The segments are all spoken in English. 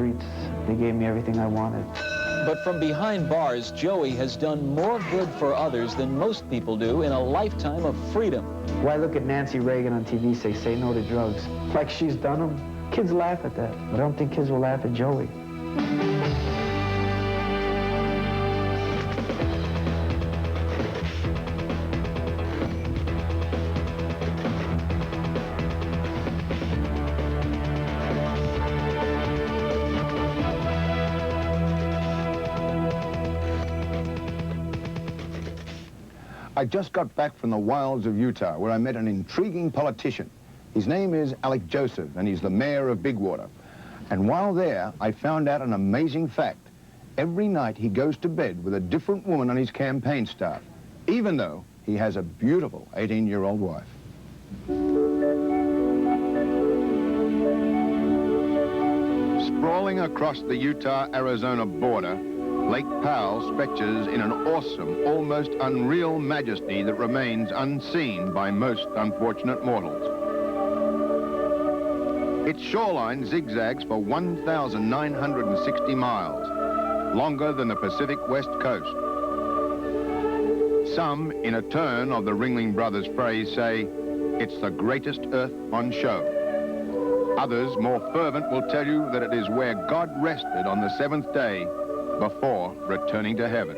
streets. They gave me everything I wanted. But from behind bars, Joey has done more good for others than most people do in a lifetime of freedom. Why look at Nancy Reagan on TV say no to drugs? Like she's done them. Kids laugh at that, but I don't think kids will laugh at Joey. I just got back from the wilds of Utah, where I met an intriguing politician. His name is Alec Joseph, and he's the mayor of Bigwater. And while there, I found out an amazing fact. Every night he goes to bed with a different woman on his campaign staff, even though he has a beautiful 18-year-old wife. Sprawling across the Utah-Arizona border, Lake Powell stretches in an awesome, almost unreal majesty that remains unseen by most unfortunate mortals. Its shoreline zigzags for 1,960 miles, longer than the Pacific West Coast. Some, in a turn of the Ringling Brothers' phrase, say, it's the greatest earth on show. Others, more fervent, will tell you that it is where God rested on the seventh day before returning to heaven.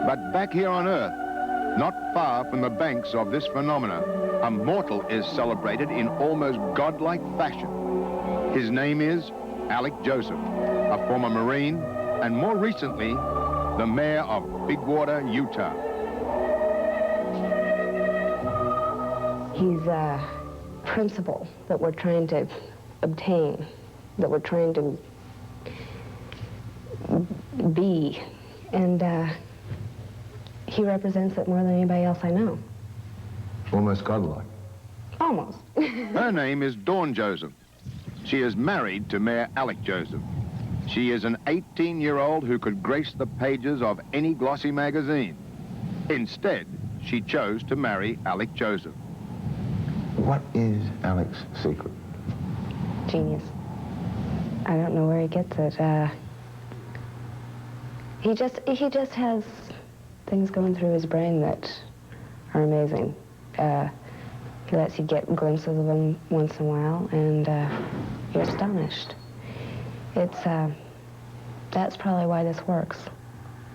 But back here on Earth, not far from the banks of this phenomena, a mortal is celebrated in almost godlike fashion. His name is Alec Joseph, a former Marine, and more recently, the mayor of Bigwater, Utah. He's a principle that we're trying to obtain, that we're trying to be, and he represents it more than anybody else I know. Almost godlike. Almost. Her name is Dawn Joseph. She is married to Mayor Alec Joseph. She is an 18-year-old who could grace the pages of any glossy magazine. Instead, she chose to marry Alec Joseph. What is Alec's secret? Genius. I don't know where he gets it. He just has things going through his brain that are amazing. He lets you get glimpses of him once in a while, and you're astonished. That's probably why this works.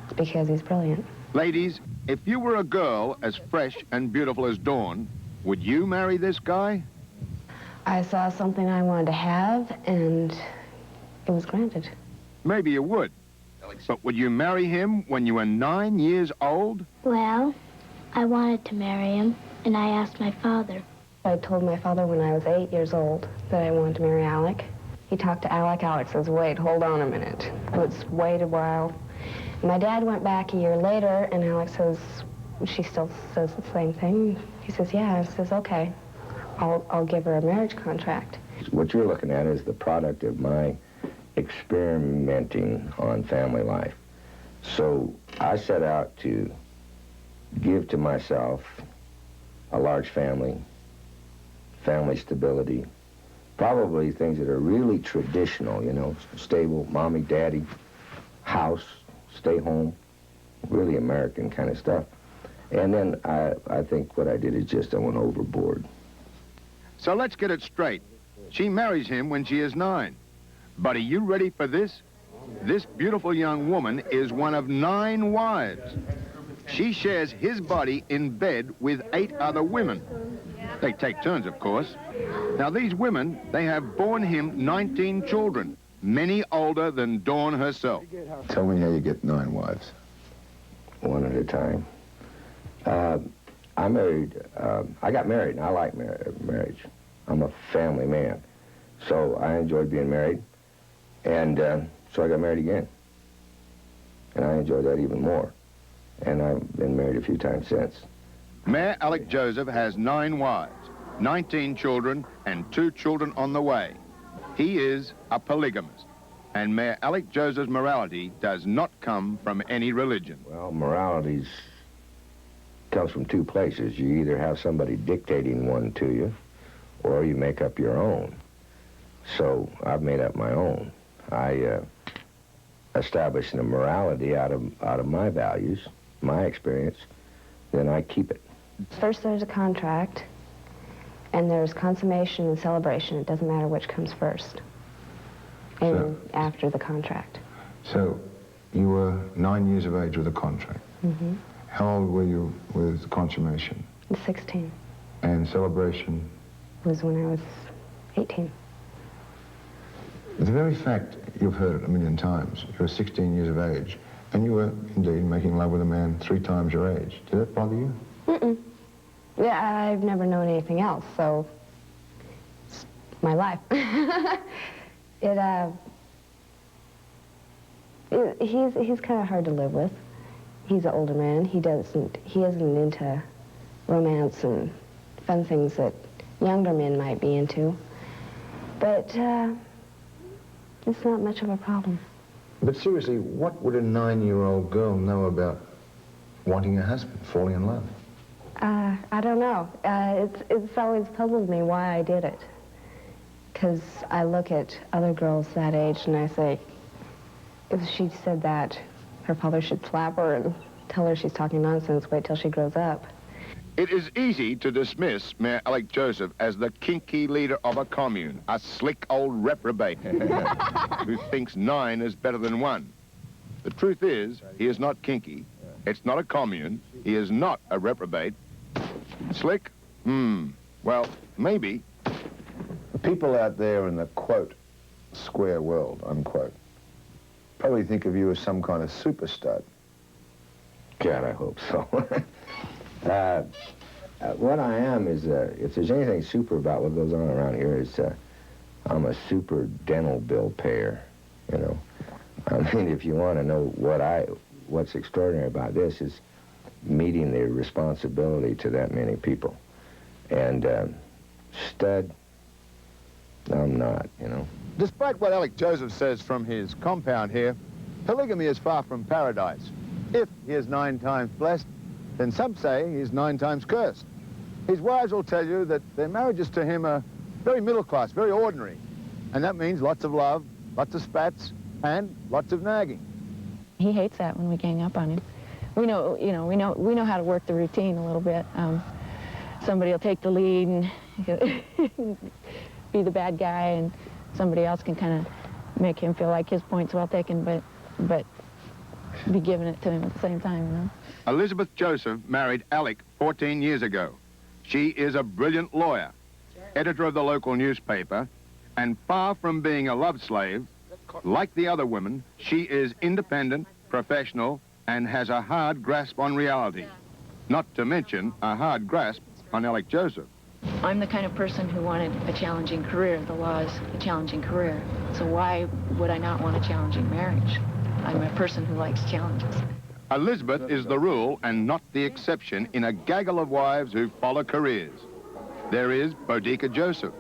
It's because he's brilliant. Ladies, if you were a girl as fresh and beautiful as Dawn, would you marry this guy? I saw something I wanted to have, and it was granted. Maybe you would. But would you marry him when you were 9 years old? Well, I wanted to marry him, and I asked my father. I told my father when I was 8 years old that I wanted to marry Alec. He talked to Alec. Alec says, wait, hold on a minute. Let's wait a while. My dad went back a year later, and Alec says, she still says the same thing. He says, yeah. He says, okay, I'll give her a marriage contract. What you're looking at is the product of my experimenting on family life. So I set out to give to myself a large family stability, probably things that are really traditional, you know, stable, mommy, daddy, house, stay home, really American kind of stuff. And then I think what I did is just I went overboard. So let's get it straight. She marries him when she is 9. But are you ready for this? This beautiful young woman is one of 9 wives. She shares his body in bed with 8 other women. They take turns, of course. Now, these women, they have borne him 19 children, many older than Dawn herself. Tell me how you get 9 wives. One at a time. I got married, and I like marriage. I'm a family man. So I enjoyed being married, and so I got married again. And I enjoyed that even more. And I've been married a few times since. Mayor Alec Joseph has 9 wives, 19 children, and 2 children on the way. He is a polygamist, and Mayor Alec Joseph's morality does not come from any religion. Well, morality comes from 2 places. You either have somebody dictating one to you, or you make up your own. So I've made up my own. I establish a morality out of my values, my experience, then I keep it. First there's a contract, and there's consummation and celebration. It doesn't matter which comes first. And after the contract. So you were 9 years of age with a contract. Mm-hmm. How old were you with consummation? 16. And celebration? Was when I was 18. The very fact, you've heard it a million times, you were 16 years of age, and you were indeed making love with a man 3 times your age. Did that bother you? Mm-mm. Yeah, I've never known anything else, so it's my life. He's kind of hard to live with. He's an older man. He isn't into romance and fun things that younger men might be into. But it's not much of a problem. But seriously, what would a 9-year-old girl know about wanting a husband, falling in love? I don't know. It's always puzzled me why I did it. Because I look at other girls that age and I say, if she said that, her father should slap her and tell her she's talking nonsense, wait till she grows up. It is easy to dismiss Mayor Alec Joseph as the kinky leader of a commune, a slick old reprobate who thinks 9 is better than 1. The truth is, he is not kinky. It's not a commune. He is not a reprobate. Slick? Well, maybe. The people out there in the, quote, square world, unquote, probably think of you as some kind of super stud. God, I hope so. What I am is, if there's anything super about what goes on around here, is I'm a super dental bill payer, you know. I mean, if you want to know what's extraordinary about this is meeting the responsibility to that many people. And stud, I'm not, you know. Despite what Alec Joseph says from his compound here, polygamy is far from paradise. If he is 9 times blessed, then some say he's 9 times cursed. His wives will tell you that their marriages to him are very middle class, very ordinary. And that means lots of love, lots of spats, and lots of nagging. He hates that when we gang up on him. We know, we know how to work the routine a little bit. Somebody will take the lead and be the bad guy, and somebody else can kind of make him feel like his point's well taken, but be giving it to him at the same time, you know. Elizabeth Joseph married Alec 14 years ago. She is a brilliant lawyer, editor of the local newspaper, and far from being a love slave, like the other women, she is independent, professional, and has a hard grasp on reality. Not to mention a hard grasp on Alec Joseph. I'm the kind of person who wanted a challenging career. The law is a challenging career. So why would I not want a challenging marriage? I'm a person who likes challenges. Elizabeth is the rule and not the exception in a gaggle of wives who follow careers. There is Boudica Joseph.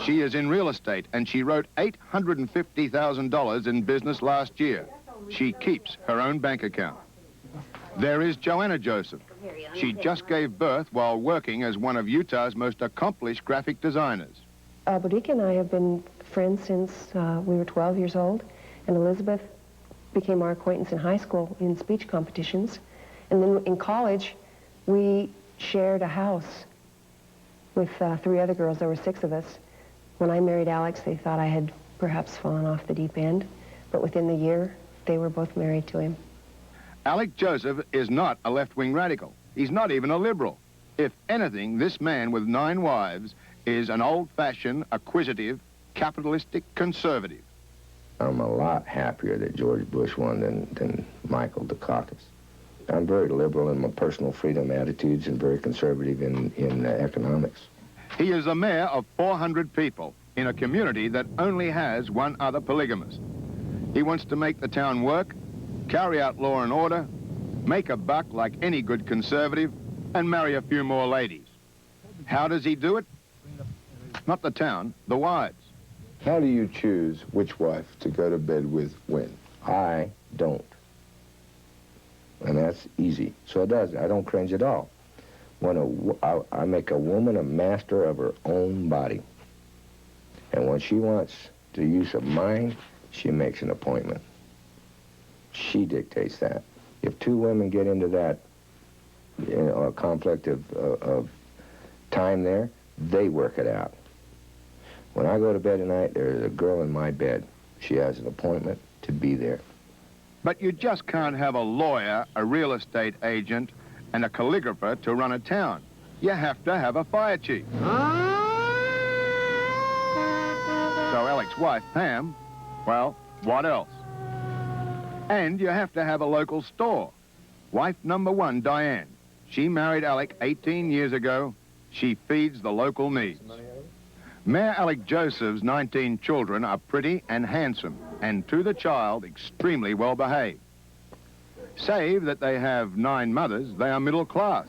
She is in real estate, and she wrote $850,000 in business last year. She keeps her own bank account. There is Joanna Joseph. She just gave birth while working as one of Utah's most accomplished graphic designers. Boudica and I have been friends since we were 12 years old, and Elizabeth became our acquaintance in high school in speech competitions. And then in college, we shared a house with 3 other girls. There were 6 of us. When I married Alex, they thought I had perhaps fallen off the deep end, but within the year, they were both married to him. Alec Joseph is not a left-wing radical. He's not even a liberal. If anything, this man with 9 wives is an old-fashioned, acquisitive, capitalistic conservative. I'm a lot happier that George Bush won than Michael Dukakis. I'm very liberal in my personal freedom attitudes and very conservative in economics. He is the mayor of 400 people in a community that only has 1 other polygamist. He wants to make the town work, carry out law and order, make a buck like any good conservative, and marry a few more ladies. How does he do it? Not the town, the wives. How do you choose which wife to go to bed with when? I don't. And that's easy. So it does. I don't cringe at all. I make a woman a master of her own body. And when she wants the use of mind, she makes an appointment. She dictates that. If two women get into that, a conflict of time there, they work it out. When I go to bed tonight, there's a girl in my bed. She has an appointment to be there. But you just can't have a lawyer, a real estate agent, and a calligrapher to run a town. You have to have a fire chief. So Alec's wife, Pam, well, what else? And you have to have a local store. Wife number 1, Diane. She married Alec 18 years ago. She feeds the local needs. Mayor Alec Joseph's 19 children are pretty and handsome, and to the child, extremely well behaved. Save that they have 9 mothers, they are middle class.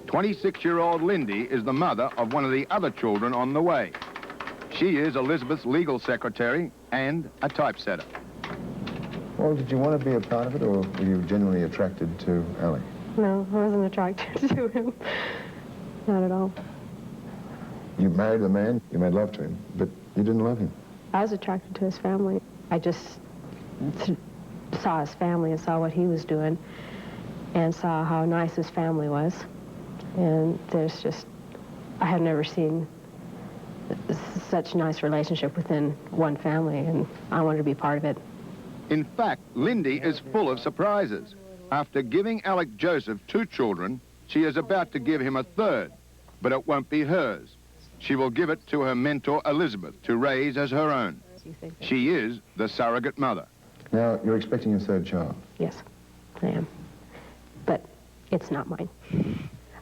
26-year-old Lindy is the mother of one of the other children on the way. She is Elizabeth's legal secretary and a typesetter. Well, did you want to be a part of it, or were you genuinely attracted to Alec? No, I wasn't attracted to him. Not at all. You married the man, you made love to him, but you didn't love him. I was attracted to his family. I just saw his family and saw what he was doing and saw how nice his family was. And there's just, I have never seen such a nice relationship within one family, and I wanted to be part of it. In fact, Lindy is full of surprises. After giving Alec Joseph 2 children, she is about to give him a 3rd, but it won't be hers. She will give it to her mentor, Elizabeth, to raise as her own. She is the surrogate mother. Now, you're expecting a 3rd child? Yes, I am. But it's not mine.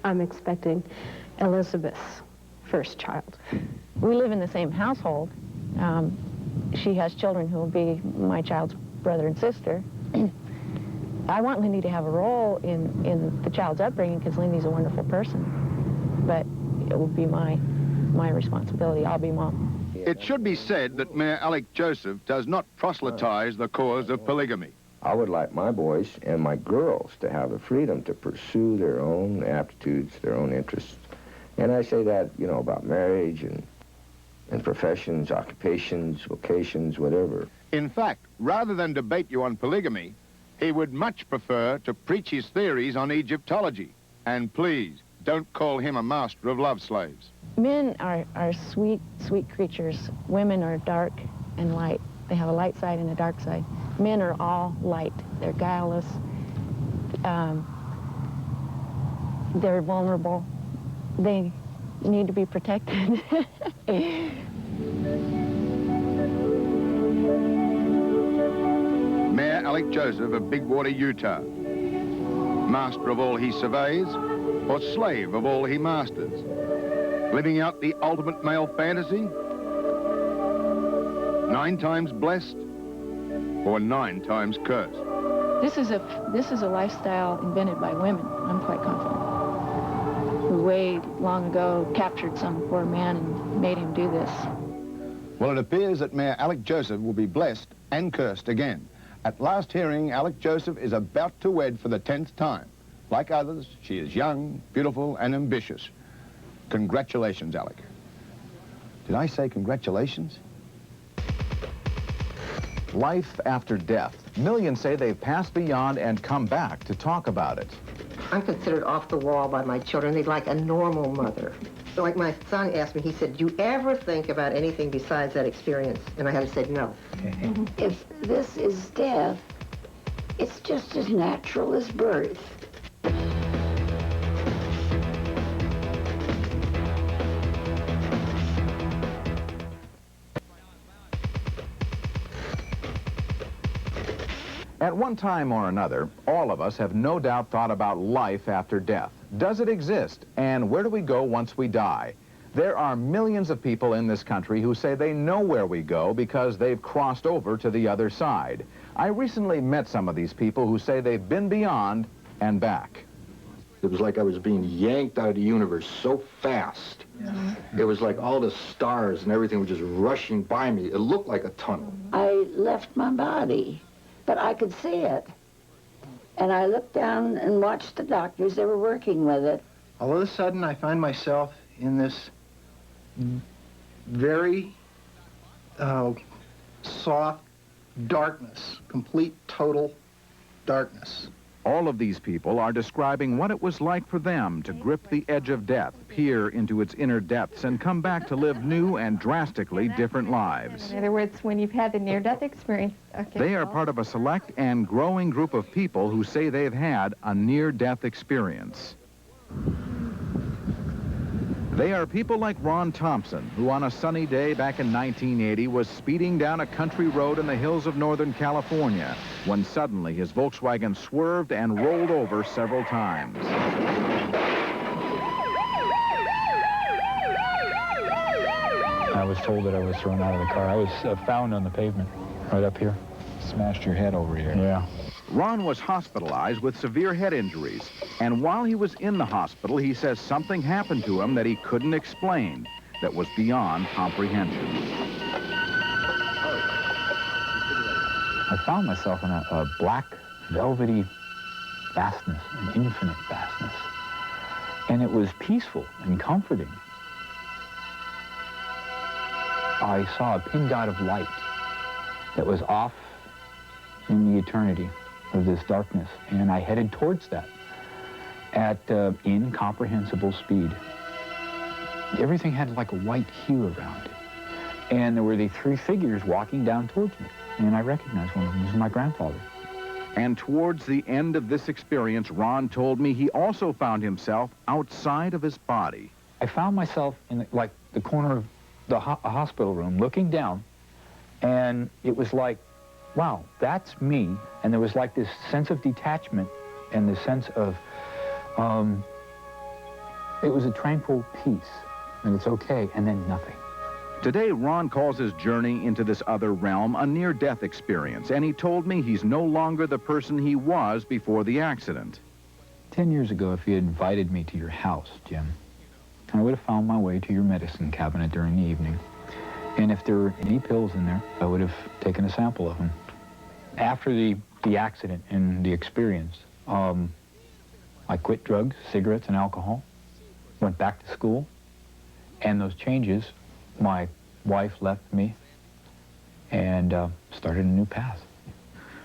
I'm expecting Elizabeth's 1st child. We live in the same household. She has children who will be my child's brother and sister. I want Lindy to have a role in the child's upbringing because Lindy's a wonderful person. But it will be my responsibility. I'll be mom. It should be said that Mayor Alec Joseph does not proselytize the cause of polygamy. I would like my boys and my girls to have the freedom to pursue their own aptitudes, their own interests. And I say that, you know, about marriage and professions, occupations, vocations, whatever. In fact, rather than debate you on polygamy, he would much prefer to preach his theories on Egyptology. And please, don't call him a master of love slaves. Men are sweet, sweet creatures. Women are dark and light. They have a light side and a dark side. Men are all light. They're guileless. They're vulnerable. They need to be protected. Mayor Alec Joseph of Big Water, Utah. Master of all he surveys, or slave of all he masters. Living out the ultimate male fantasy? 9 times blessed, or 9 times cursed? This is a lifestyle invented by women, I'm quite confident, who way long ago captured some poor man and made him do this. Well, it appears that Mayor Alec Joseph will be blessed and cursed again. At last hearing, Alec Joseph is about to wed for the 10th time. Like others, she is young, beautiful, and ambitious. Congratulations, Alec. Did I say congratulations? Life after death. Millions say they've passed beyond and come back to talk about it. I'm considered off the wall by my children. They're like a normal mother. Like my son asked me, he said, do you ever think about anything besides that experience? And I had to say no. If this is death, it's just as natural as birth. At one time or another, all of us have no doubt thought about life after death. Does it exist? And where do we go once we die? There are millions of people in this country who say they know where we go because they've crossed over to the other side. I recently met some of these people who say they've been beyond and back. It was like I was being yanked out of the universe so fast. It was like all the stars and everything were just rushing by me. It looked like a tunnel. I left my body, but I could see it. And I looked down and watched the doctors. They were working with it. All of a sudden, I find myself in this very soft darkness, complete, total darkness. All of these people are describing what it was like for them to grip the edge of death, peer into its inner depths, and come back to live new and drastically different lives. In other words, when you've had the near-death experience. Okay. They are part of a select and growing group of people who say they've had a near-death experience. They are people like Ron Thompson, who on a sunny day back in 1980 was speeding down a country road in the hills of Northern California when suddenly his Volkswagen swerved and rolled over several times. I was told that I was thrown out of the car. I was found on the pavement right up here. Smashed your head over here. Yeah. Ron was hospitalized with severe head injuries, and while he was in the hospital, he says something happened to him that he couldn't explain, that was beyond comprehension. I found myself in a black, velvety vastness, an infinite vastness, and it was peaceful and comforting. I saw a pin dot of light that was off in the eternity of this darkness, and I headed towards that at incomprehensible speed. Everything had like a white hue around it, and there were these three figures walking down towards me, and I recognized one of them. It was my grandfather. And towards the end of this experience, Ron told me he also found himself outside of his body. I found myself in the corner of the hospital room looking down, and it was like, wow, that's me. And there was like this sense of detachment and this sense of, it was a tranquil peace, and it's okay, and then nothing. Today, Ron calls his journey into this other realm a near-death experience, and he told me he's no longer the person he was before the accident. 10 years ago, if you had invited me to your house, Jim, I would have found my way to your medicine cabinet during the evening. And if there were any pills in there, I would have taken a sample of them. After the accident and the experience, I quit drugs, cigarettes, and alcohol, went back to school, and those changes, my wife left me and started a new path.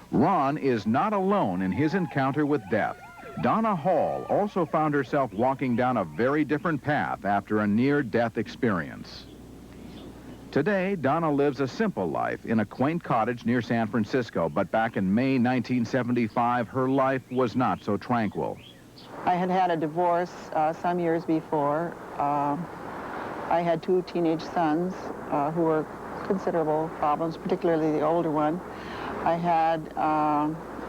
Ron is not alone in his encounter with death. Donna Hall also found herself walking down a very different path after a near-death experience. Today, Donna lives a simple life in a quaint cottage near San Francisco, but back in May 1975, her life was not so tranquil. I had had a divorce some years before. I had two teenage sons who were considerable problems, particularly the older one. I had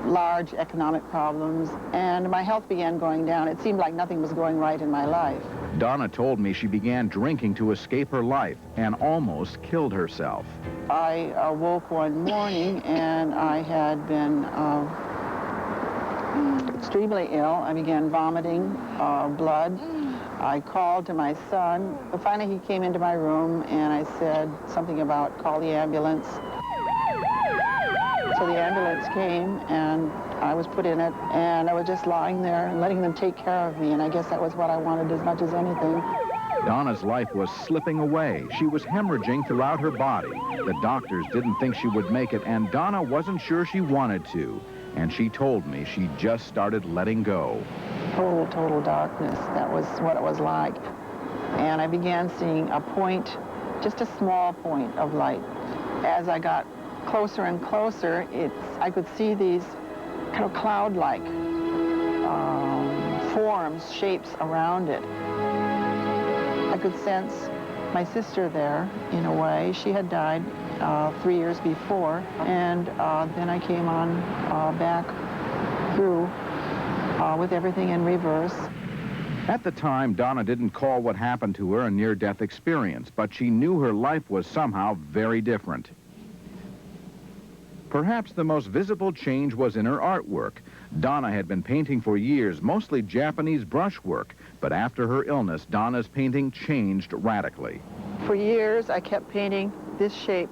large economic problems, and my health began going down. It seemed like nothing was going right in my life. Donna told me she began drinking to escape her life and almost killed herself. I awoke one morning and I had been extremely ill. I began vomiting blood. I called to my son. Finally, he came into my room and I said something about call the ambulance. So the ambulance came and I was put in it, and I was just lying there and letting them take care of me, and I guess that was what I wanted as much as anything. Donna's life was slipping away. She was hemorrhaging throughout her body. The doctors didn't think she would make it, and Donna wasn't sure she wanted to. And she told me she just started letting go. Total darkness. That was what it was like. And I began seeing a point, just a small point of light. As I got closer and closer, I could see these kind of cloud-like forms, shapes around it. I could sense my sister there, in a way. She had died 3 years before, and then I came on back through with everything in reverse. At the time, Donna didn't call what happened to her a near-death experience, but she knew her life was somehow very different. Perhaps the most visible change was in her artwork. Donna had been painting for years, mostly Japanese brushwork, but after her illness, Donna's painting changed radically. For years, I kept painting this shape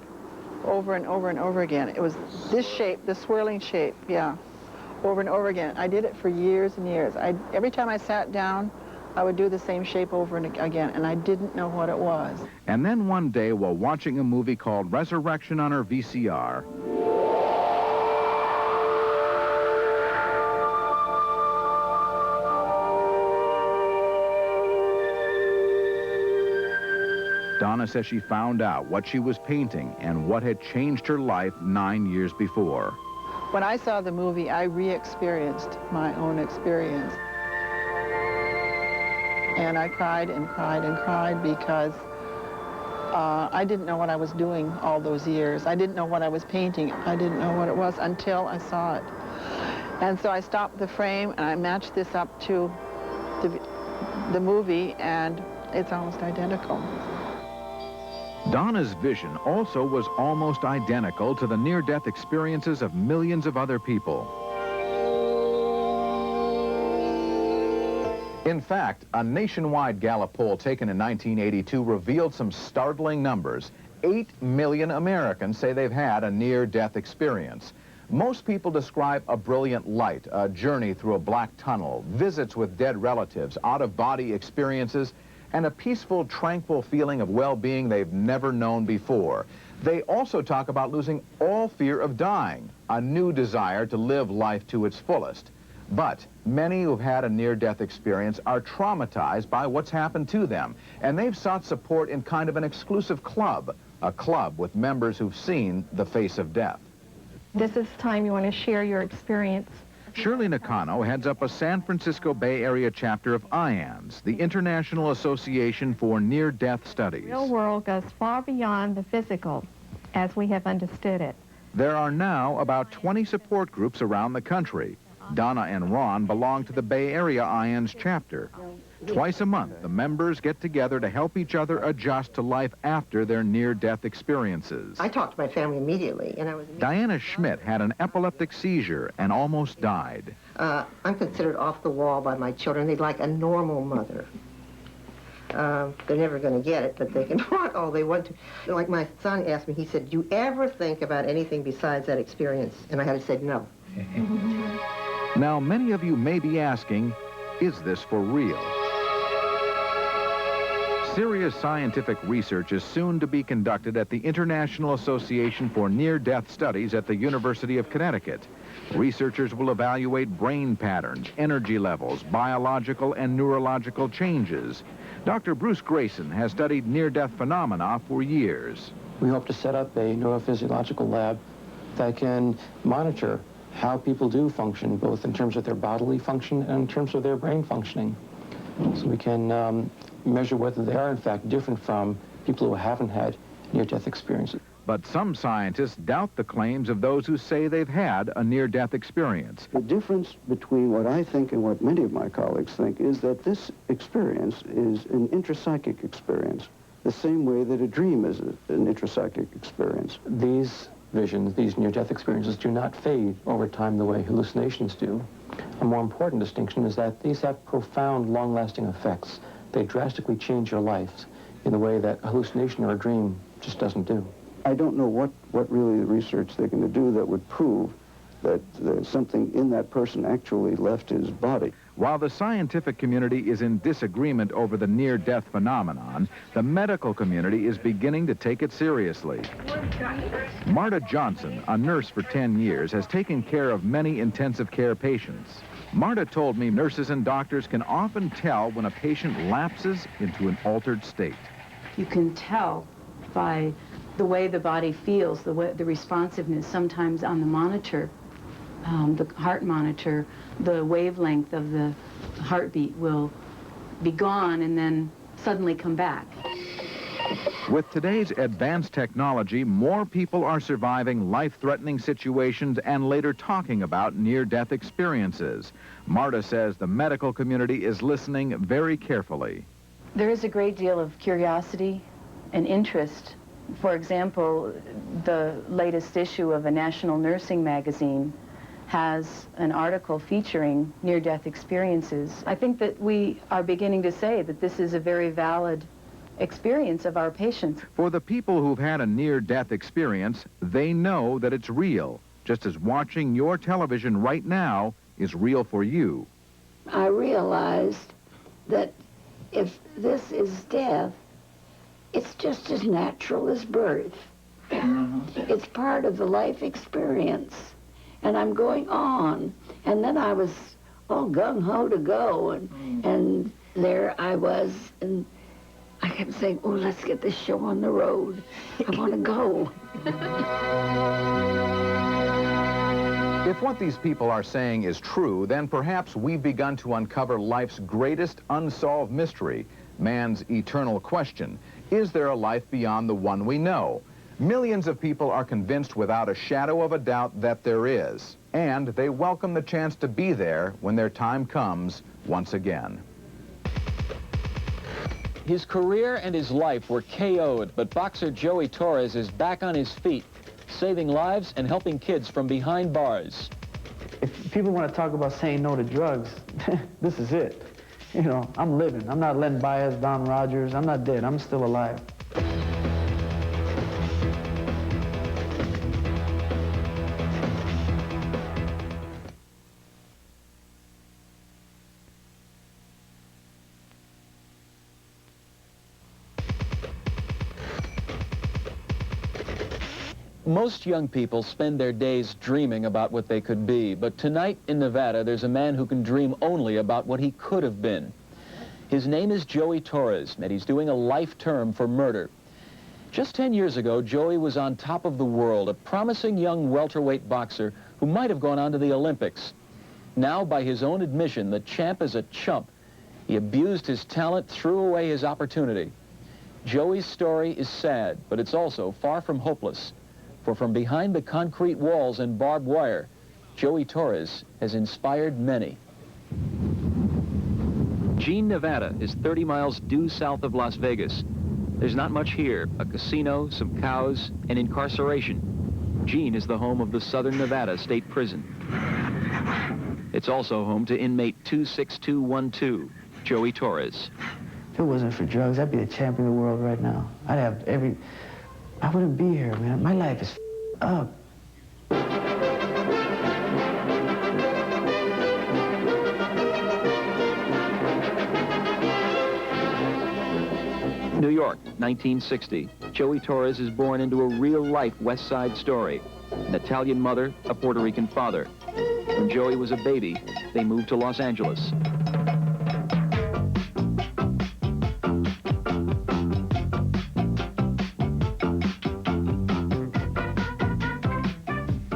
over and over and over again. It was this shape, the swirling shape, yeah, over and over again. I did it for years and years. Every time I sat down, I would do the same shape over and again, and I didn't know what it was. And then one day, while watching a movie called Resurrection on her VCR, Donna says she found out what she was painting and what had changed her life 9 years before. When I saw the movie, I re-experienced my own experience. And I cried and cried and cried because I didn't know what I was doing all those years. I didn't know what I was painting. I didn't know what it was until I saw it. And so I stopped the frame and I matched this up to the movie, and it's almost identical. Donna's vision also was almost identical to the near-death experiences of millions of other people. In fact, a nationwide Gallup poll taken in 1982 revealed some startling numbers. 8 million Americans say they've had a near-death experience. Most people describe a brilliant light, a journey through a black tunnel, visits with dead relatives, out-of-body experiences, and a peaceful, tranquil feeling of well-being they've never known before. They also talk about losing all fear of dying, a new desire to live life to its fullest. But many who've had a near-death experience are traumatized by what's happened to them, and they've sought support in kind of an exclusive club, a club with members who've seen the face of death. This is the time you want to share your experience. Shirley Nakano heads up a San Francisco Bay Area chapter of IANS, the International Association for Near-Death Studies. The real world goes far beyond the physical as we have understood it. There are now about 20 support groups around the country. Donna and Ron belong to the Bay Area IANS chapter. Twice a month, the members get together to help each other adjust to life after their near-death experiences. I talked to my family immediately, and I was... Diana Schmidt had an epileptic seizure and almost died. I'm considered off the wall by my children. They'd like a normal mother. They're never going to get it, but they can want all they want to. Like my son asked me, he said, "Do you ever think about anything besides that experience?" And I had to say no. Now, many of you may be asking, is this for real? Serious scientific research is soon to be conducted at the International Association for Near-Death Studies at the University of Connecticut. Researchers will evaluate brain patterns, energy levels, biological and neurological changes. Dr. Bruce Grayson has studied near-death phenomena for years. We hope to set up a neurophysiological lab that can monitor how people do function, both in terms of their bodily function and in terms of their brain functioning. So we can measure whether they are, in fact, different from people who haven't had near-death experiences. But some scientists doubt the claims of those who say they've had a near-death experience. The difference between what I think and what many of my colleagues think is that this experience is an intrapsychic experience, the same way that a dream is an intrapsychic experience. These visions, these near-death experiences, do not fade over time the way hallucinations do. A more important distinction is that these have profound, long-lasting effects. They drastically change your life in a way that a hallucination or a dream just doesn't do. I don't know what really the research they're going to do that would prove that something in that person actually left his body. While the scientific community is in disagreement over the near-death phenomenon, the medical community is beginning to take it seriously. Marta Johnson, a nurse for 10 years, has taken care of many intensive care patients. Marta told me nurses and doctors can often tell when a patient lapses into an altered state. You can tell by the way the body feels, the responsiveness. Sometimes on the monitor, the heart monitor, the wavelength of the heartbeat will be gone and then suddenly come back. With today's advanced technology, more people are surviving life-threatening situations and later talking about near-death experiences. Marta says the medical community is listening very carefully. There is a great deal of curiosity and interest. For example, the latest issue of a national nursing magazine has an article featuring near-death experiences. I think that we are beginning to say that this is a very valid experience of our patients. For the people who've had a near-death experience, they know that it's real, just as watching your television right now is real for you. I realized that if this is death, it's just as natural as birth. It's part of the life experience. And I'm going on. And then I was all gung-ho to go, and there I was, and I kept saying, oh, let's get this show on the road. I want to go. If what these people are saying is true, then perhaps we've begun to uncover life's greatest unsolved mystery, man's eternal question. Is there a life beyond the one we know? Millions of people are convinced without a shadow of a doubt that there is, and they welcome the chance to be there when their time comes once again. His career and his life were KO'd, but boxer Joey Torres is back on his feet, saving lives and helping kids from behind bars. If people want to talk about saying no to drugs, this is it. You know, I'm living. I'm not Len Baez, Don Rogers. I'm not dead. I'm still alive. Most young people spend their days dreaming about what they could be, but tonight in Nevada, there's a man who can dream only about what he could have been. His name is Joey Torres, and he's doing a life term for murder. Just 10 years ago, Joey was on top of the world, a promising young welterweight boxer who might have gone on to the Olympics. Now, by his own admission, the champ is a chump. He abused his talent, threw away his opportunity. Joey's story is sad, but it's also far from hopeless. For from behind the concrete walls and barbed wire, Joey Torres has inspired many. Jean, Nevada is 30 miles due south of Las Vegas. There's not much here, a casino, some cows, and incarceration. Jean is the home of the Southern Nevada State Prison. It's also home to inmate 26212, Joey Torres. If it wasn't for drugs, I'd be the champion of the world right now. I'd have I wouldn't be here, man. My life is up. New York, 1960. Joey Torres is born into a real-life West Side story. An Italian mother, a Puerto Rican father. When Joey was a baby, they moved to Los Angeles.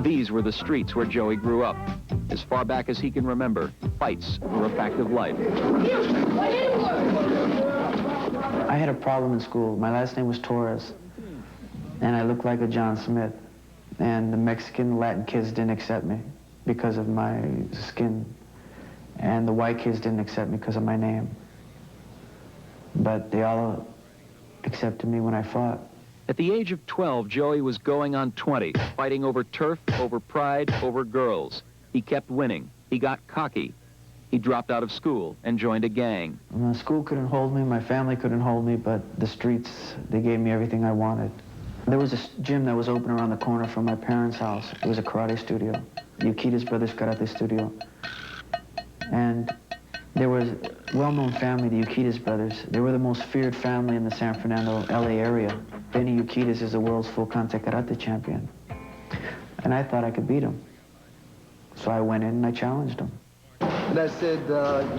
These were the streets where Joey grew up. As far back as he can remember, fights were a fact of life. I had a problem in school. My last name was Torres, and I looked like a John Smith. And the Mexican, Latin kids didn't accept me because of my skin. And the white kids didn't accept me because of my name. But they all accepted me when I fought. At the age of 12, Joey was going on 20, fighting over turf, over pride, over girls. He kept winning. He got cocky. He dropped out of school and joined a gang. School couldn't hold me, my family couldn't hold me, but the streets, they gave me everything I wanted. There was a gym that was open around the corner from my parents' house. It was a karate studio, the Ukitas Brothers Karate Studio. And there was a well-known family, the Ukitas Brothers. They were the most feared family in the San Fernando, LA area. Benny Ukitas is the world's full-contact karate champion. And I thought I could beat him. So I went in and I challenged him. And I said,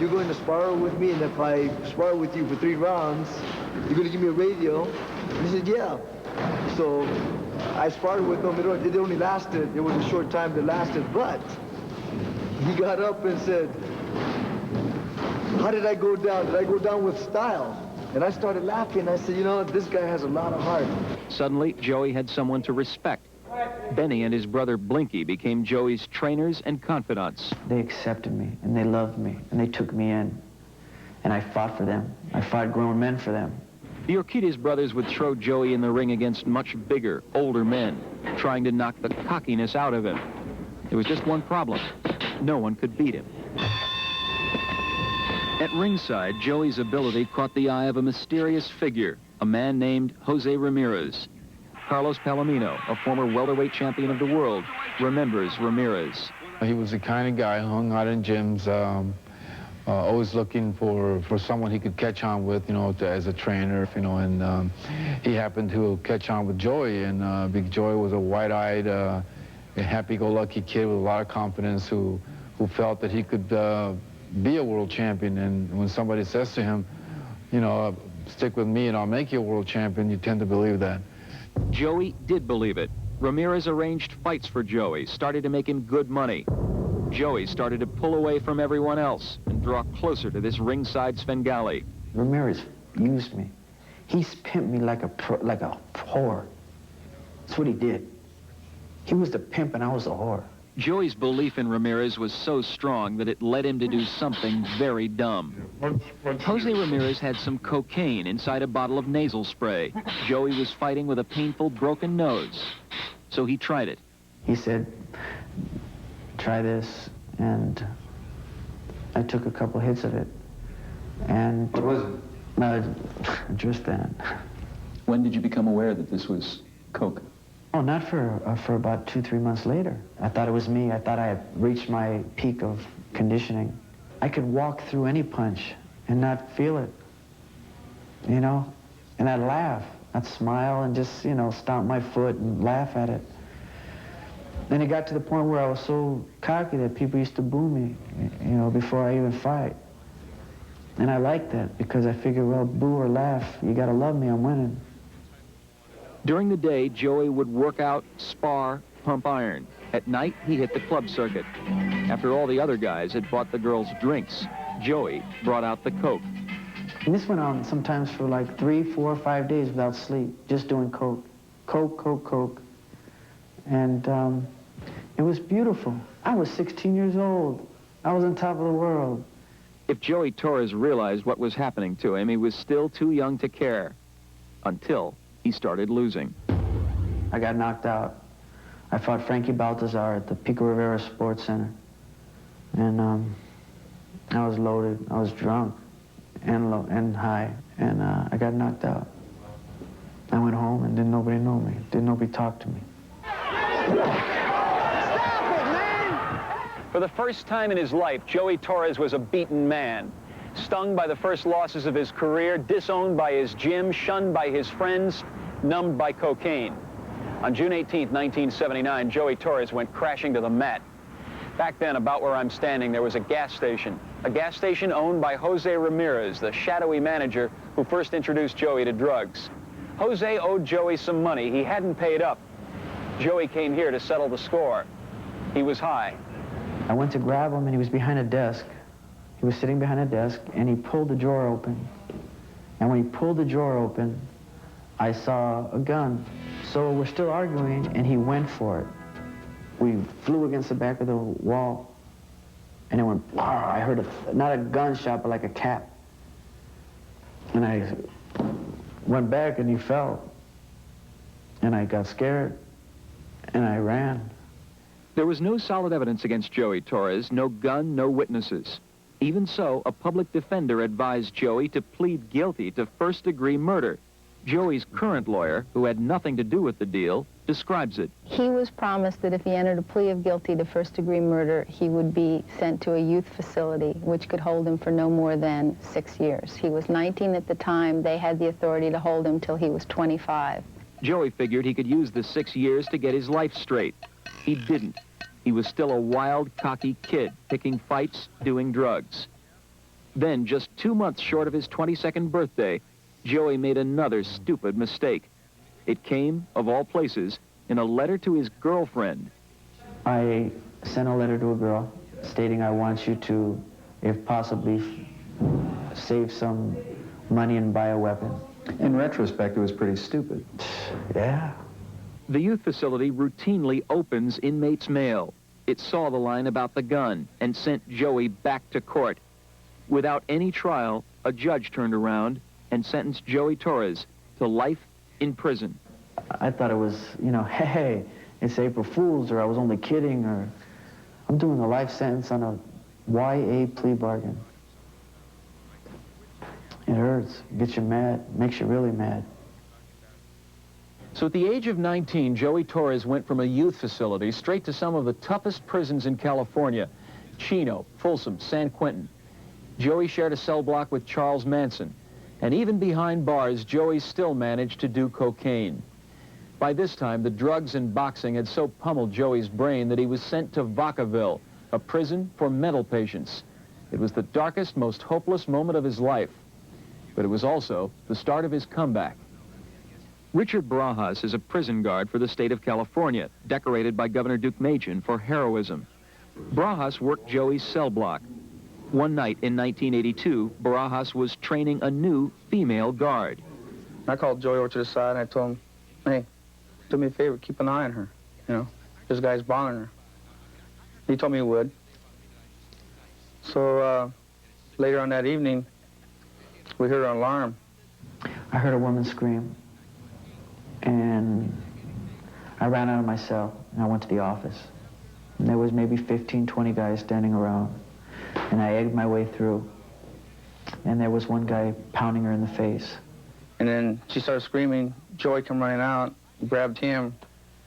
you're going to spar with me, and if I spar with you for 3 rounds, you're going to give me a radio? And he said, yeah. So I sparred with him. It only lasted, it was a short time that lasted, but he got up and said, how did I go down? Did I go down with style? And I started laughing. I said, you know, this guy has a lot of heart. Suddenly, Joey had someone to respect. Benny and his brother Blinky became Joey's trainers and confidants. They accepted me, and they loved me, and they took me in. And I fought for them. I fought grown men for them. The Urquidez brothers would throw Joey in the ring against much bigger, older men, trying to knock the cockiness out of him. There was just one problem. No one could beat him. At ringside, Joey's ability caught the eye of a mysterious figure, a man named Jose Ramirez. Carlos Palomino, a former welterweight champion of the world, remembers Ramirez. He was the kind of guy who hung out in gyms, always looking for someone he could catch on with, as a trainer, and he happened to catch on with Joey, and Big Joey was a wide-eyed, happy-go-lucky kid with a lot of confidence who felt that he could be a world champion. And when somebody says to him, stick with me and I'll make you a world champion, you tend to believe that. Joey did believe it. Ramirez arranged fights for Joey, started to make him good money. Joey started to pull away from everyone else and draw closer to this ringside Svengali. Ramirez used me. He pimped me like a whore. That's what he did. He was the pimp and I was the whore. Joey's belief in Ramirez was so strong that it led him to do something very dumb. Jose Ramirez had some cocaine inside a bottle of nasal spray. Joey was fighting with a painful broken nose, so he tried it. He said, try this, and I took a couple hits of it. And what was it? Tristan. When did you become aware that this was coke? Oh, not for about 2-3 months later. I thought it was me. I thought I had reached my peak of conditioning. I could walk through any punch and not feel it, and I'd laugh. I'd smile and just, stomp my foot and laugh at it. Then it got to the point where I was so cocky that people used to boo me, before I even fight. And I liked that because I figured, well, boo or laugh, you gotta love me, I'm winning. During the day, Joey would work out, spar, pump iron. At night, he hit the club circuit. After all the other guys had bought the girls drinks, Joey brought out the coke. And this went on sometimes for like 3, 4, 5 days without sleep, just doing coke. Coke, coke, coke. And it was beautiful. I was 16 years old. I was on top of the world. If Joey Torres realized what was happening to him, he was still too young to care, until he started losing. I got knocked out. I fought Frankie Baltazar at the Pico Rivera Sports Center. And I was loaded. I was drunk and high. And I got knocked out. I went home and didn't nobody know me. Didn't nobody talk to me. For the first time in his life, Joey Torres was a beaten man. Stung by the first losses of his career, disowned by his gym, shunned by his friends, numbed by cocaine. On June 18, 1979, Joey Torres went crashing to the mat. Back then, about where I'm standing, there was a gas station owned by Jose Ramirez, the shadowy manager who first introduced Joey to drugs. Jose owed Joey some money. He hadn't paid up. Joey came here to settle the score. He was high. I went to grab him, and he was behind a desk. He was sitting behind a desk, and he pulled the drawer open. And when he pulled the drawer open, I saw a gun. So we're still arguing, and he went for it. We flew against the back of the wall, and it went, I heard not a gunshot, but like a cap. And I went back, and he fell. And I got scared, and I ran. There was no solid evidence against Joey Torres, no gun, no witnesses. Even so, a public defender advised Joey to plead guilty to first-degree murder. Joey's current lawyer, who had nothing to do with the deal, describes it. He was promised that if he entered a plea of guilty to first-degree murder, he would be sent to a youth facility, which could hold him for no more than 6 years. He was 19 at the time. They had the authority to hold him till he was 25. Joey figured he could use the 6 years to get his life straight. He didn't. He was still a wild, cocky kid, picking fights, doing drugs. Then, just 2 months short of his 22nd birthday, Joey made another stupid mistake. It came, of all places, in a letter to his girlfriend. I sent a letter to a girl stating I want you to, if possibly, save some money and buy a weapon. In retrospect, it was pretty stupid. Yeah. The youth facility routinely opens inmates' mail. It saw the line about the gun and sent Joey back to court. Without any trial, a judge turned around and sentenced Joey Torres to life in prison. I thought it was, hey, it's April Fool's, or I was only kidding, or I'm doing a life sentence on a YA plea bargain. It hurts, gets you mad, makes you really mad. So at the age of 19, Joey Torres went from a youth facility straight to some of the toughest prisons in California: Chino, Folsom, San Quentin. Joey shared a cell block with Charles Manson. And even behind bars, Joey still managed to do cocaine. By this time, the drugs and boxing had so pummeled Joey's brain that he was sent to Vacaville, a prison for mental patients. It was the darkest, most hopeless moment of his life. But it was also the start of his comeback. Richard Barajas is a prison guard for the state of California, decorated by Governor Duke Machen for heroism. Barajas worked Joey's cell block. One night in 1982, Barajas was training a new female guard. I called Joey over to the side and I told him, hey, do me a favor, keep an eye on her. You know, this guy's bothering her. He told me he would. So later on that evening, we heard an alarm. I heard a woman scream, and I ran out of my cell, and I went to the office. And there was maybe 15, 20 guys standing around, and I egged my way through, and there was one guy pounding her in the face. And then she started screaming. Joey came running out, grabbed him,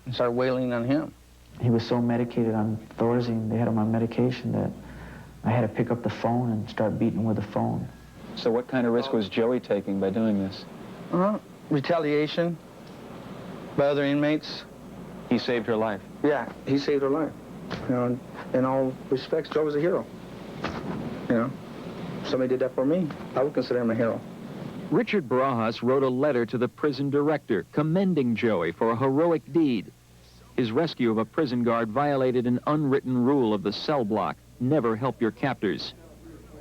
and started wailing on him. He was so medicated on Thorazine, they had him on medication, that I had to pick up the phone and start beating with the phone. So what kind of risk was Joey taking by doing this? Retaliation by other inmates. He saved her life. Yeah, he saved her life. You know, in all respects, Joe was a hero. You know, somebody did that for me. I would consider him a hero. Richard Barajas wrote a letter to the prison director commending Joey for a heroic deed. His rescue of a prison guard violated an unwritten rule of the cell block: never help your captors.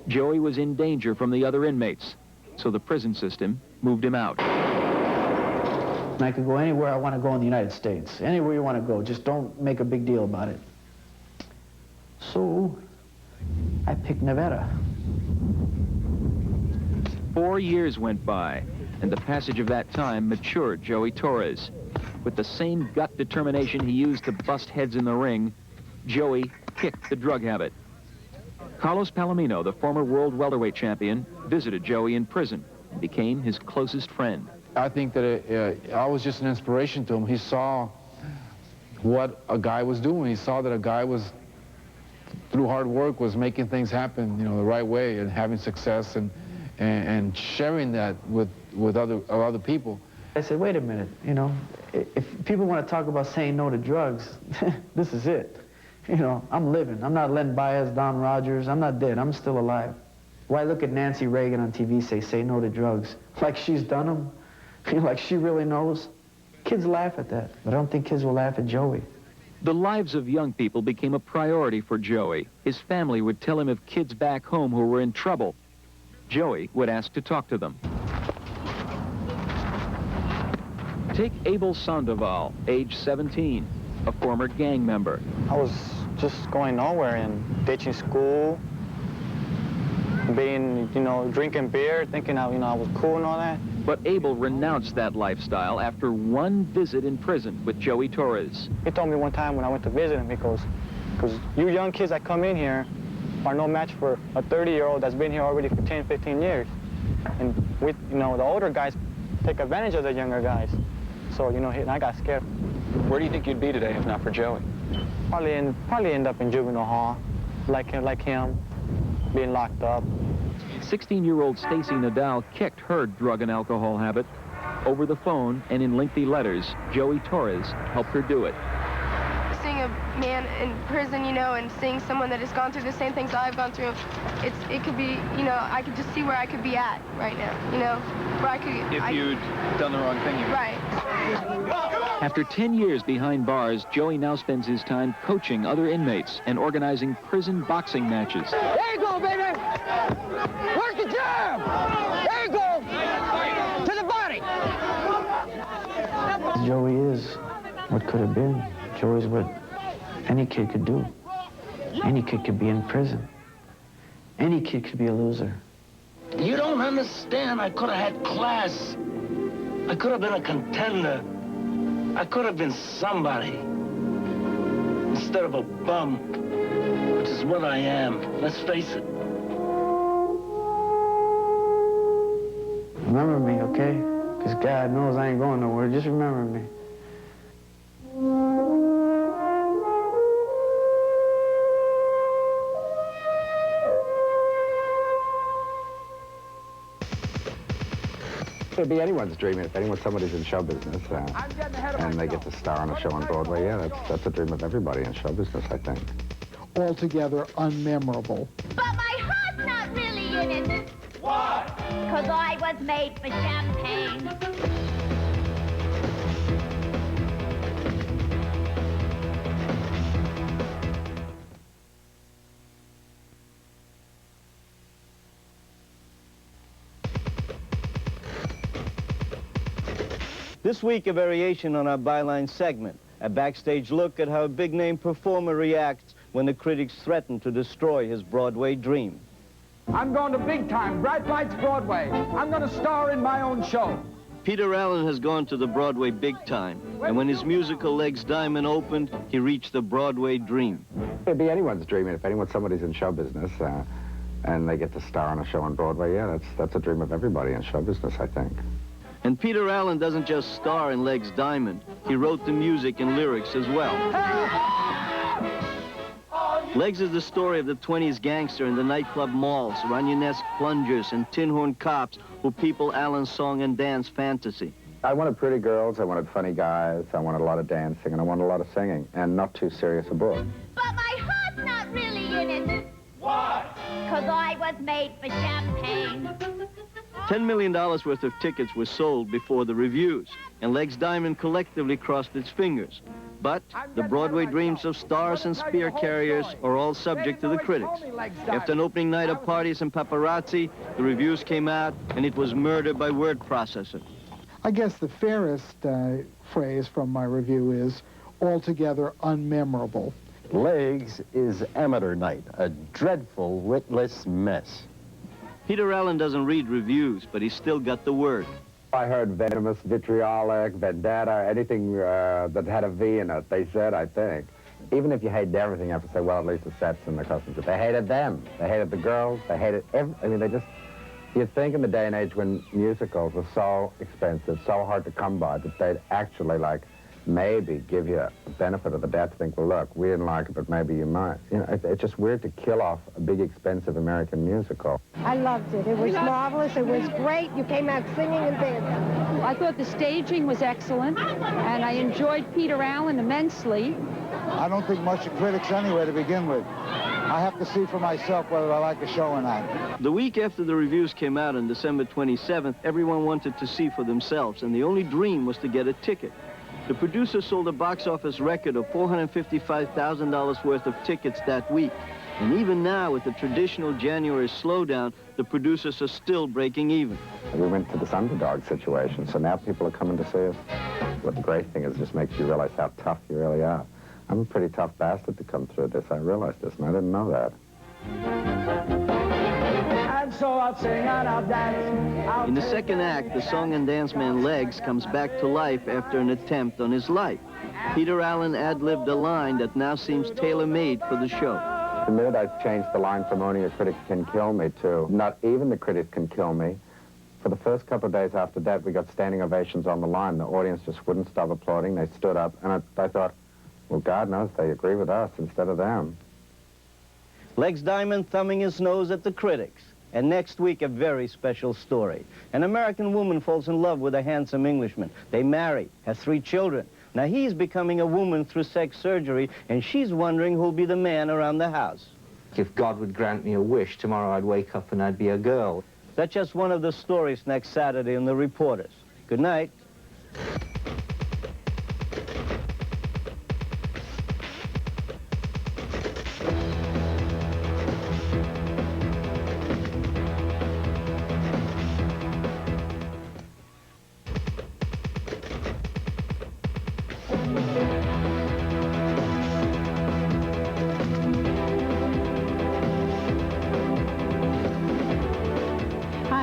Joey was in danger from the other inmates, so the prison system moved him out. And I could go anywhere I want to go in the United States. Anywhere you want to go, just don't make a big deal about it. So I picked Nevada. 4 years went by, and the passage of that time matured Joey Torres. With the same gut determination he used to bust heads in the ring, Joey kicked the drug habit. Carlos Palomino, the former world welterweight champion, visited Joey in prison and became his closest friend. I think that I was just an inspiration to him. He saw what a guy was doing. He saw that a guy was, through hard work, was making things happen, you know, the right way and having success and sharing that with other people. I said, wait a minute, you know, if people want to talk about saying no to drugs, this is it. You know, I'm living. I'm not Len Baez, Don Rogers. I'm not dead. I'm still alive. Why look at Nancy Reagan on TV say no to drugs? Like she's done them? You know, like she really knows? Kids laugh at that, but I don't think kids will laugh at Joey. The lives of young people became a priority for Joey. His family would tell him of kids back home who were in trouble. Joey would ask to talk to them. Take Abel Sandoval, age 17, a former gang member. I was just going nowhere and ditching school, being, you know, drinking beer, thinking I was cool and all that. But Abel renounced that lifestyle after one visit in prison with Joey Torres. He told me one time when I went to visit him, he goes, because you young kids that come in here are no match for a 30-year-old that's been here already for 10, 15 years. And we, you know, the older guys take advantage of the younger guys. So, you know, and I got scared. Where do you think you'd be today if not for Joey? Probably end up in juvenile hall, like him, being locked up. 16-year-old Stacy Nadal kicked her drug and alcohol habit. Over the phone and in lengthy letters, Joey Torres helped her do it. Seeing a man in prison, you know, and seeing someone that has gone through the same things I've gone through, it could be, you know, I could just see where I could be at right now, you know, where I could... If you'd done the wrong thing, you would. Right. After 10 years behind bars, Joey now spends his time coaching other inmates and organizing prison boxing matches. There you go, baby! Work the jab! There you go! To the body! Joey is what could have been. Joey's what any kid could do. Any kid could be in prison. Any kid could be a loser. You don't understand. I could have had class. I could have been a contender. I could have been somebody. Instead of a bum, which is what I am. Let's face it. Remember me, okay? Because God knows I ain't going nowhere. Just remember me. It'd be anyone's dream if somebody's in show business and they get to star on a show on Broadway. Yeah, that's a dream of everybody in show business, I think. Altogether unmemorable. But my heart's not really in it. Why? Because I was made for champagne. This week, a variation on our byline segment, a backstage look at how a big-name performer reacts when the critics threaten to destroy his Broadway dream. I'm going to big time, Bright Lights Broadway. I'm going to star in my own show. Peter Allen has gone to the Broadway big time, and when his musical Legs Diamond opened, he reached the Broadway dream. It'd be anyone's dream if somebody's in show business and they get to star on a show on Broadway. Yeah, that's a dream of everybody in show business, I think. And Peter Allen doesn't just star in Legs Diamond. He wrote the music and lyrics as well. Legs is the story of the 20s gangster in the nightclub malls, Runyonesque plungers, and tin horn cops who people Allen's song and dance fantasy. I wanted pretty girls, I wanted funny guys, I wanted a lot of dancing, and I wanted a lot of singing, and not too serious a book. But my heart's not really in it. Why? Because I was made for champagne. $10 million worth of tickets were sold before the reviews, and Legs Diamond collectively crossed its fingers. But the Broadway dreams of stars and spear carriers are all subject to the critics. After an opening night of parties and paparazzi, the reviews came out, and it was murder by word processor. I guess the fairest phrase from my review is altogether unmemorable. Legs is amateur night, a dreadful, witless mess. Peter Allen doesn't read reviews, but he's still got the word. I heard venomous, vitriolic, vendetta, anything that had a V in it, they said, I think. Even if you hated everything, you have to say, well, at least the sets and the costumes. But they hated them. They hated the girls. They hated you'd think in the day and age when musicals were so expensive, so hard to come by, that they'd actually, maybe give you a benefit of the doubt to think, well, look, we didn't like it, but maybe you might. You know, it's just weird to kill off a big, expensive American musical. I loved it. It was marvelous. It was great. You came out singing and dancing. I thought the staging was excellent, and I enjoyed Peter Allen immensely. I don't think much of critics anyway to begin with. I have to see for myself whether I like a show or not. The week after the reviews came out on December 27th, everyone wanted to see for themselves, and the only dream was to get a ticket. The producer sold a box office record of $455,000 worth of tickets that week. And even now, with the traditional January slowdown, the producers are still breaking even. We went to this underdog situation, so now people are coming to see us. What the great thing is, it just makes you realize how tough you really are. I'm a pretty tough bastard to come through this. I realized this, and I didn't know that. And so I'll sing and I'll dance. In the second act, the song and dance man Legs comes back to life after an attempt on his life. Peter Allen ad-libbed a line that now seems tailor-made for the show. The minute I changed the line from only a critic can kill me to not even the critic can kill me, for the first couple of days after that, we got standing ovations on the line. The audience just wouldn't stop applauding. They stood up, and I thought, well, God knows they agree with us instead of them. Legs Diamond thumbing his nose at the critics. And next week, a very special story. An American woman falls in love with a handsome Englishman. They marry, have 3 children. Now he's becoming a woman through sex surgery, and she's wondering who'll be the man around the house. If God would grant me a wish, tomorrow I'd wake up and I'd be a girl. That's just one of the stories next Saturday in The Reporters. Good night.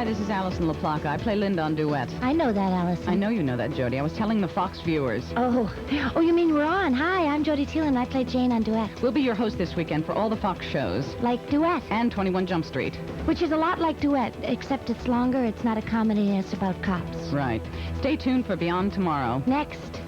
This is Alison LaPlaca. I play Linda on Duet. I know that, Alison. I know you know that, Jody. I was telling the Fox viewers. Oh, you mean we're on? Hi, I'm Jody Teal, and I play Jane on Duet. We'll be your host this weekend for all the Fox shows. Like Duet. And 21 Jump Street. Which is a lot like Duet, except it's longer, it's not a comedy, and it's about cops. Right. Stay tuned for Beyond Tomorrow. Next.